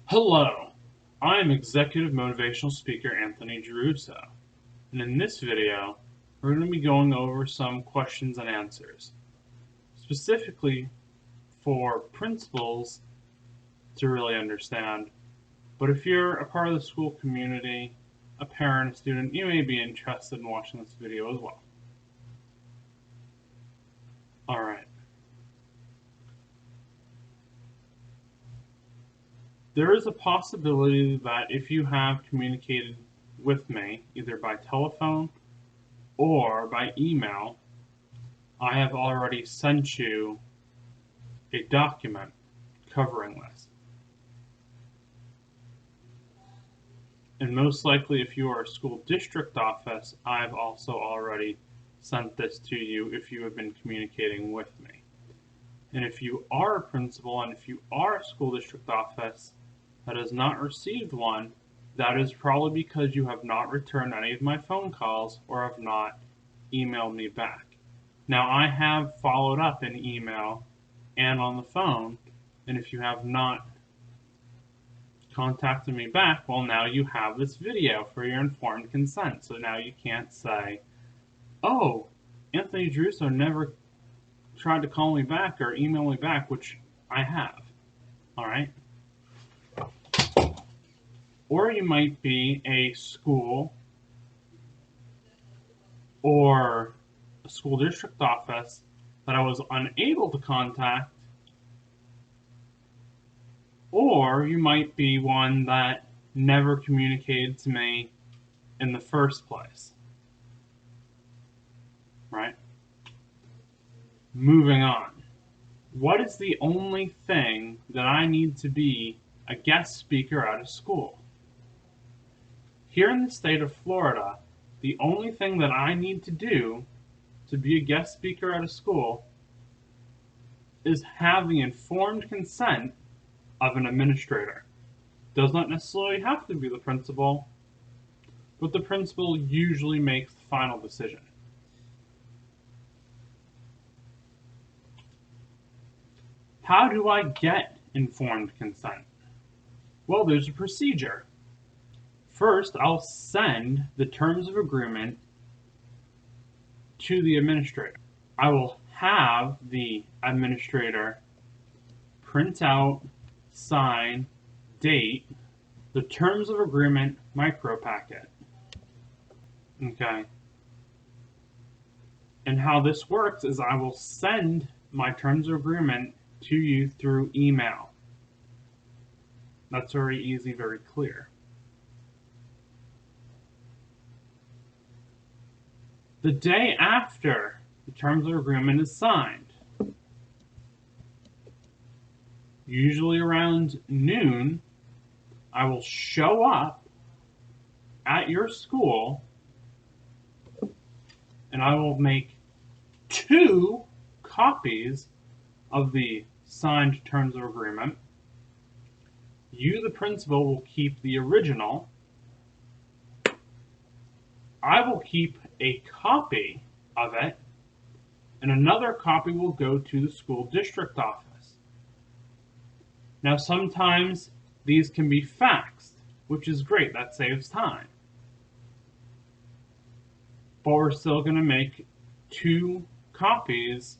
Hello, I'm Executive Motivational Speaker Anthony Giarrusso, and in this video, we're going to be going over some questions and answers, specifically for principals to really understand. But if you're a part of the school community, a parent, a student, you may be interested in watching this video as well. Alright. There is a possibility that if you have communicated with me, either by telephone or by email, I have already sent you a document covering this. And most likely, if you are a school district office, I've also already sent this to you if you have been communicating with me. And if you are a principal and if you are a school district office that has not received one, that is probably because you have not returned any of my phone calls or have not emailed me back. Now, I have followed up in email and on the phone, and if you have not contacted me back, well, now you have this video for your informed consent. So now you can't say, oh, Anthony Giarrusso never tried to call me back or email me back, which I have. All right? Or you might be a school or a school district office that I was unable to contact, or you might be one that never communicated to me in the first place. Right? Moving on. What is the only thing that I need to be a guest speaker at a school? Here in the state of Florida, the only thing that I need to do to be a guest speaker at a school is have the informed consent of an administrator. Does not necessarily have to be the principal, but the principal usually makes the final decision. How do I get informed consent? Well, there's a procedure. First, I'll send the terms of agreement to the administrator. I will have the administrator print out, sign, date, the terms of agreement micro packet. Okay. And how this works is I will send my terms of agreement to you through email. That's very easy, very clear. The day after the terms of agreement is signed, usually around noon, I will show up at your school and I will make 2 copies of the signed terms of agreement. You, the principal, will keep the original. I will keep a copy of it, and another copy will go to the school district office. Now, sometimes these can be faxed, which is great. That saves time. But we're still going to make 2 copies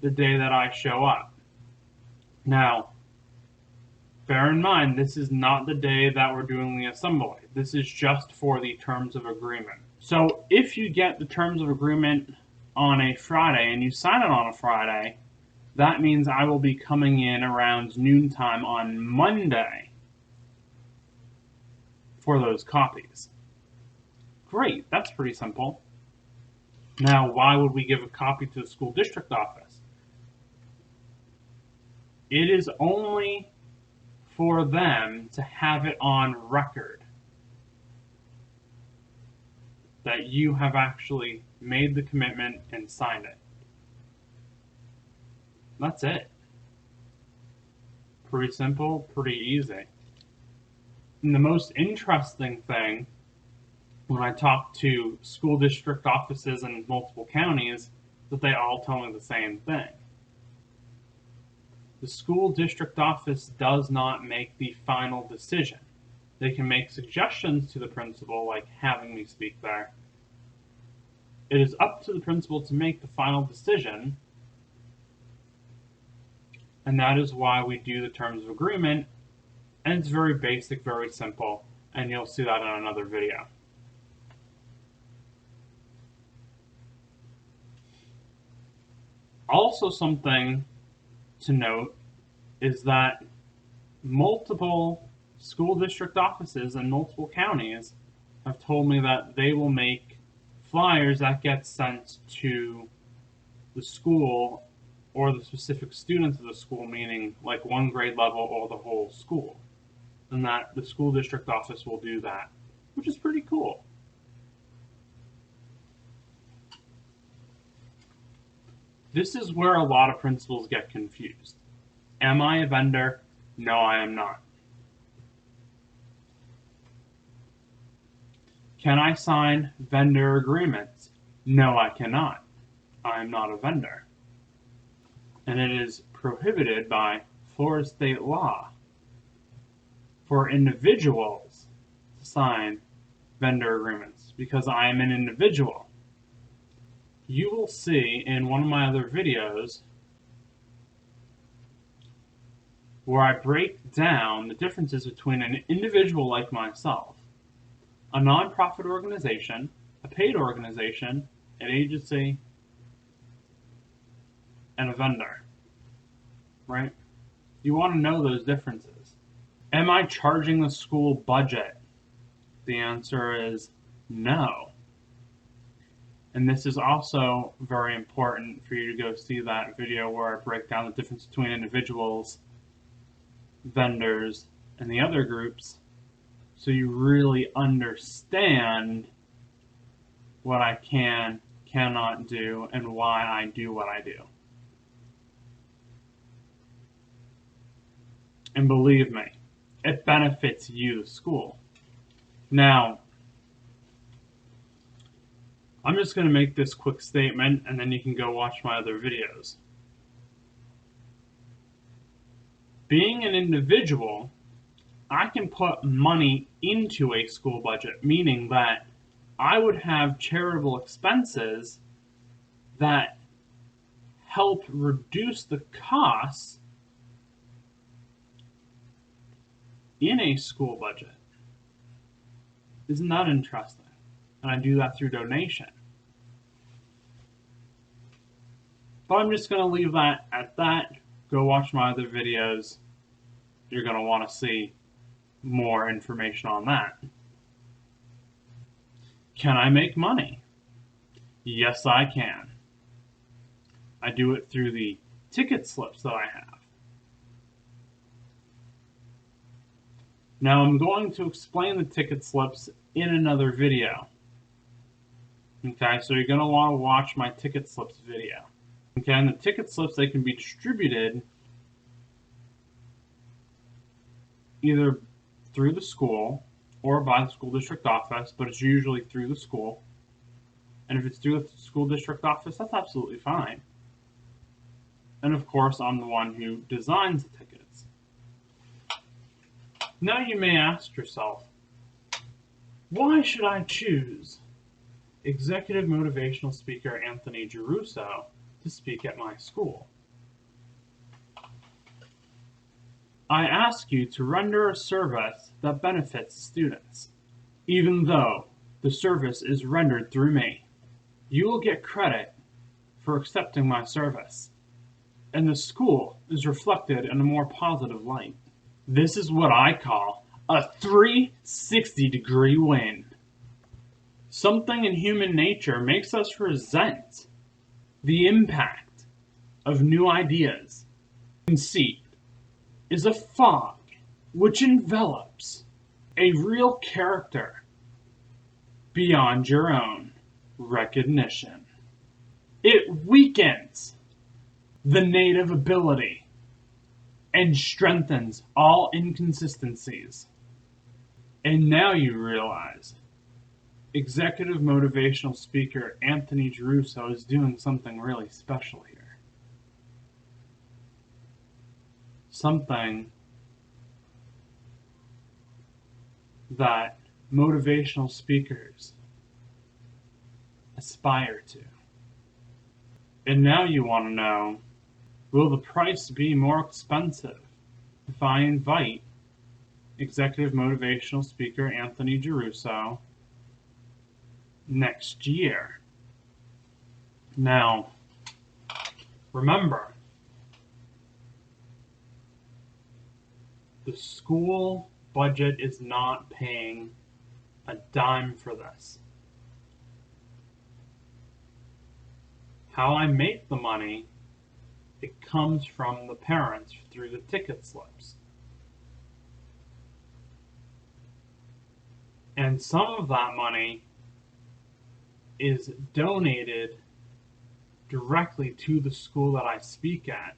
the day that I show up. Now, bear in mind, this is not the day that we're doing the assembly. This is just for the terms of agreement. So if you get the terms of agreement on a Friday and you sign it on a Friday, that means I will be coming in around noontime on Monday for those copies. Great, that's pretty simple. Now, why would we give a copy to the school district office? It is only for them to have it on record that you have actually made the commitment and signed it. That's it. Pretty simple, pretty easy. And the most interesting thing when I talk to school district offices in multiple counties, that they all tell me the same thing. The school district office does not make the final decision. They can make suggestions to the principal, like having me speak there. It is up to the principal to make the final decision, and that is why we do the terms of agreement, and it's very basic, very simple, and you'll see that in another video. Also, something to note is that multiple school district offices in multiple counties have told me that they will make flyers that get sent to the school or the specific students of the school, meaning like one grade level or the whole school, and that the school district office will do that, which is pretty cool. This is where a lot of principals get confused. Am I a vendor? No, I am not. Can I sign vendor agreements? No, I cannot. I am not a vendor. And it is prohibited by Florida state law for individuals to sign vendor agreements because I am an individual. You will see in one of my other videos where I break down the differences between an individual like myself, a nonprofit organization, a paid organization, an agency, and a vendor, right? You want to know those differences. Am I charging the school budget? The answer is no. And this is also very important for you to go see that video where I break down the difference between individuals, vendors, and the other groups, so you really understand what I can, cannot do, and why I do what I do. And believe me, it benefits you, the school. Now, I'm just going to make this quick statement, and then you can go watch my other videos. Being an individual, I can put money into a school budget, meaning that I would have charitable expenses that help reduce the costs in a school budget. Isn't that interesting? And I do that through donation. But I'm just going to leave that at that. Go watch my other videos. You're going to want to see more information on that. Can I make money? Yes, I can. I do it through the ticket slips that I have. Now I'm going to explain the ticket slips in another video. Okay, so you're going to want to watch my ticket slips video. Okay, and the ticket slips, they can be distributed either through the school or by the school district office, but it's usually through the school. And if it's through the school district office, that's absolutely fine. And of course, I'm the one who designs the tickets. Now you may ask yourself, why should I choose executive motivational speaker Anthony Giarrusso to speak at my school? I ask you to render a service that benefits students. Even though the service is rendered through me, you will get credit for accepting my service, and the school is reflected in a more positive light. This is what I call a 360-degree win. Something in human nature makes us resent the impact of new ideas. Conceit is a fog which envelops a real character beyond your own recognition. It weakens the native ability and strengthens all inconsistencies. And now you realize executive motivational speaker Anthony Giarrusso is doing something really special here. something that motivational speakers aspire to. And now you want to know, will the price be more expensive if I invite executive motivational speaker Anthony Giarrusso next year? Now, remember, the school budget is not paying a dime for this. How I make the money, it comes from the parents through the ticket slips. And some of that money is donated directly to the school that I speak at.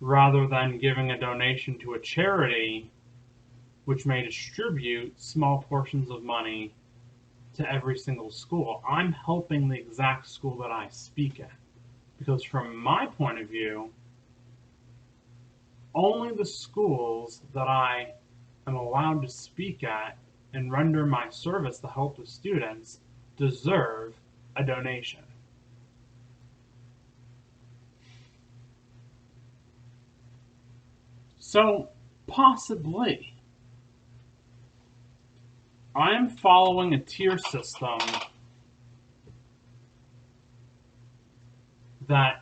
Rather than giving a donation to a charity, which may distribute small portions of money to every single school. I'm helping the exact school that I speak at. Because from my point of view, only the schools that I am allowed to speak at and render my service to help the students deserve a donation. So, possibly, I'm following a tier system that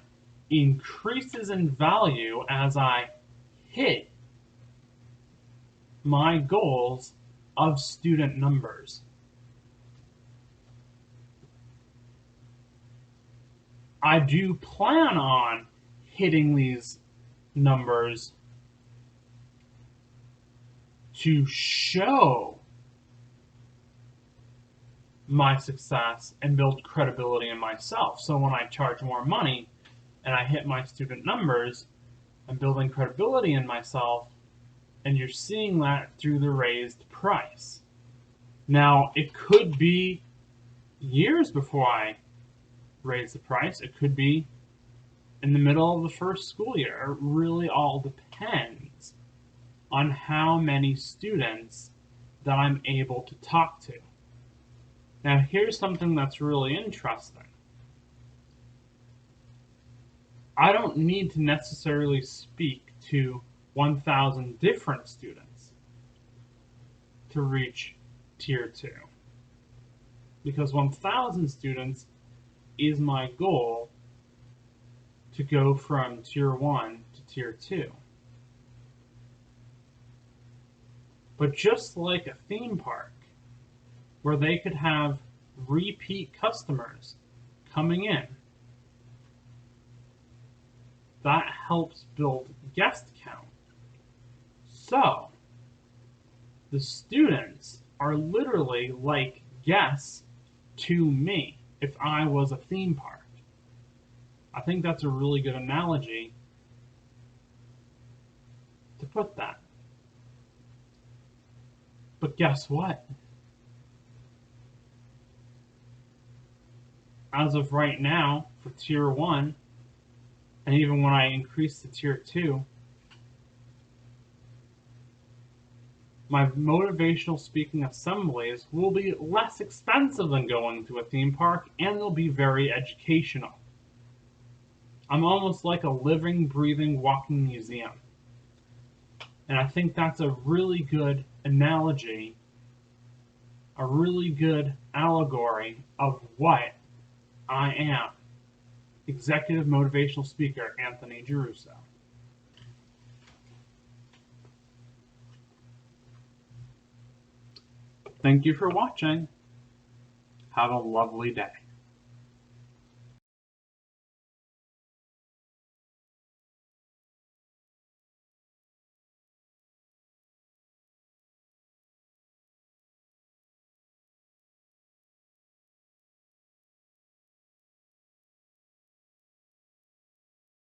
increases in value as I hit my goals of student numbers. I do plan on hitting these numbers to show my success and build credibility in myself. So when I charge more money and I hit my student numbers, I'm building credibility in myself, and you're seeing that through the raised price. Now, it could be years before I raise the price. It could be in the middle of the first school year. It really all depends on how many students that I'm able to talk to. Now, here's something that's really interesting. I don't need to necessarily speak to 1,000 different students to reach Tier 2. Because 1,000 students is my goal to go from Tier 1 to Tier 2. But just like a theme park, where they could have repeat customers coming in, that helps build guest count. So, the students are literally like guests to me if I was a theme park. I think that's a really good analogy to put that. But guess what? As of right now, for Tier 1, and even when I increase to Tier 2, my motivational speaking assemblies will be less expensive than going to a theme park, and they'll be very educational. I'm almost like a living, breathing, walking museum. And I think that's a really good analogy, a really good allegory of what I am. Executive motivational speaker Anthony Giarrusso. Thank you for watching. Have a lovely day.